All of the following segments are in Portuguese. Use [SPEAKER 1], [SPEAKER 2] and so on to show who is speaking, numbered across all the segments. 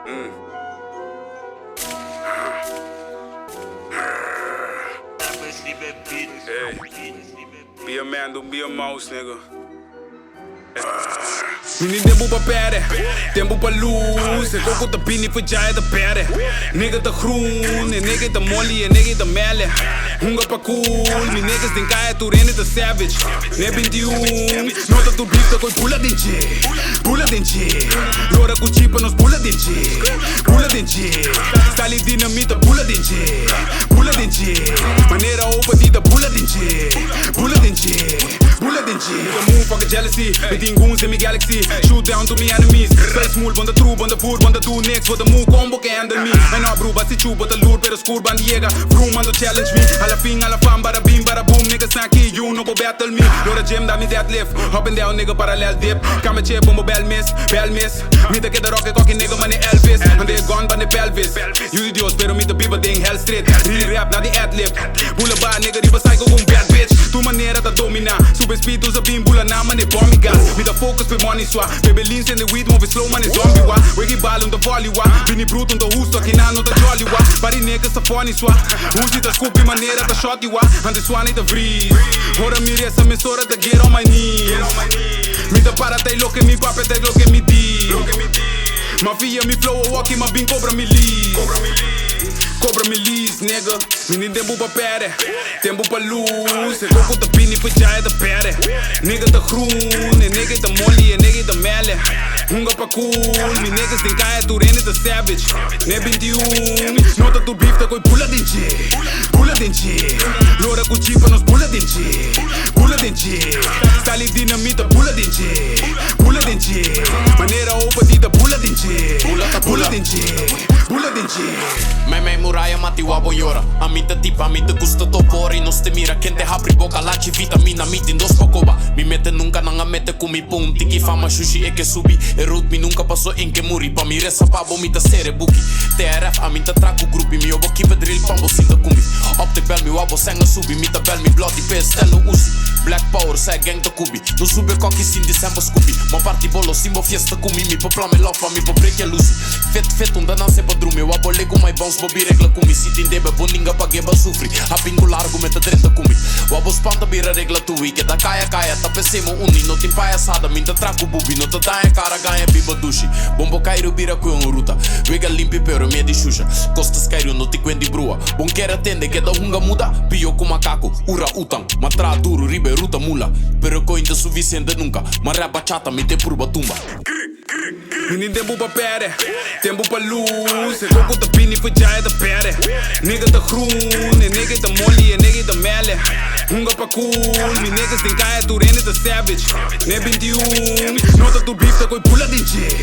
[SPEAKER 1] Hey, be a man, don't be a mouse, nigga. Niet tempo pa perde, tempo pa loose. Ik ook op de bini voor jij te perde. Nigga te groen, en nigga te molly, en nigga te melle. Hunga pa cool, mi niggas den kaya tu rene te savage. Ne bin die nota tu beef, koi pula dinche. Pula dinche. Lora ku chipa nos pula dinche. Pula dinche. Stali dinamita pula dinche. Pula dinche. Manera opa dita pula dinche. Pula dinche. Pula dinche. Nigga move fucking jealousy. With goons in my galaxy. Shoot down to me enemies. Play smooth, on the true, on the food, on the two next. For the move combo can handle me. And now bro, basti chu, but the lure, pero score bandiega. Vroom on the challenge me. Alla fin, alla fan, bada beam, bada boom. Niggas not key, you no go battle me. Door the gym, that me deadlift. Up and down, nigga, parallel dip. Come chip, bombo bell miss. Me the get the rocket, cocky nigga, money Elvis. And they gone by the pelvis. You idiots, pero me the people thing, hell straight. Real rap, not the ad-lib. Bula ba, nigga, riba psycho, boom, bad bitch. Tu manera ta domina. Super speed, tu sa beam, bula na, man, bomb gas. Me the focus with money swap. Baby leans in the weed, move it slow, man, it's zombie wa. Wiggy ball on the volley wa. Bini brute on the hoes, talking on the jolly wa. Body niggas a funny swap. Who's it a scoop in manera ta shotty wa. And this one need a freeze. Hora mi resa me sora to get on my knees. Me the para te look at me, papa te look at me deep. Mafia me flow, walking my bin cobra me lead. Cobra me leads, nigga. Me need tempo pa perde, tempo pa lose. Ik ook op de bini voor jij te perde. Nigga te groen, en nigga te molly, en nigga te melle. Hunga pa cool, mi niggas den kaya tu rene te savage. Ne bin die nota tu beef, koi pula dinche. Pula dinche. Lora ku chipa nos pula dinche. Pula dinche. Stali dinamita pula dinche. Pula dinche. Manera opa dita pula dinche. Pula dinche. Pula dinche.
[SPEAKER 2] Mai muraia mati wabo yora. Amita tipa, amita gusto topori. Nos te mira, quien te abri boca, lachi vitamina, miti dos pocoba. Mi mete nunca nanga mete kumi pum. Tiki fama sushi e que subi. E root mi nunca passou em que muri. Pa mi resa pa vomita sere buki. TRF, amita traku grupi. Mi obo kipe drill, pambo sinta kumbi. Optic bel mi wabo senga subi. Mita bel mi bloody pace, stelo usi. Black power, sai gang te kubi. No sube cocky sin december scoopy. Ma party bolo, simbo fiesta kumi. Mi po plame lofa, mi po break lusi. Fet, um dananse pa drume. Wabo lego my bounce, bobi regla kumi. Sit in debe, boninga pa geba sufri. Apingu largo, meta 30 kumi. Wabo spanda bira regla tui. Que da kaya, ta pesemo uni. No tem palhaçada, minta traku bubi. No te daia cara, ganha biba dushi. Bombo cairo bira com um ruta. Wega limpi pero me de xuxa. Costas cairo no te quendi brua. Bom quer atende que da hunga muda. Pio com macaco, ura utang. Matra duro, ribe ruta mula. Pero co ainda suficiente nunca. Marra bachata, me te purba tumba.
[SPEAKER 1] Me need tempo pa perde, tempo pa lose. Ik ook op de bini voor jij te perde. Nigga te groen, en nigga te molly, en nigga te melle. Hunga pa cool, mi niggas den kaya tu rene te savage. Ne bin die nota tu beef, koi pula dinche.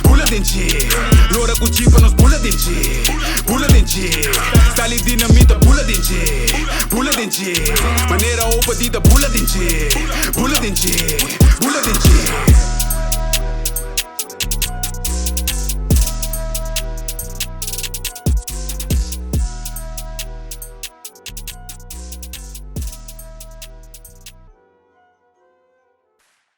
[SPEAKER 1] Pula dinche. Lora ku chipa nos pula dinche. Pula dinche. Stali dinamita pula dinche. Pula dinche. Manera opa dita pula dinche. Pula dinche.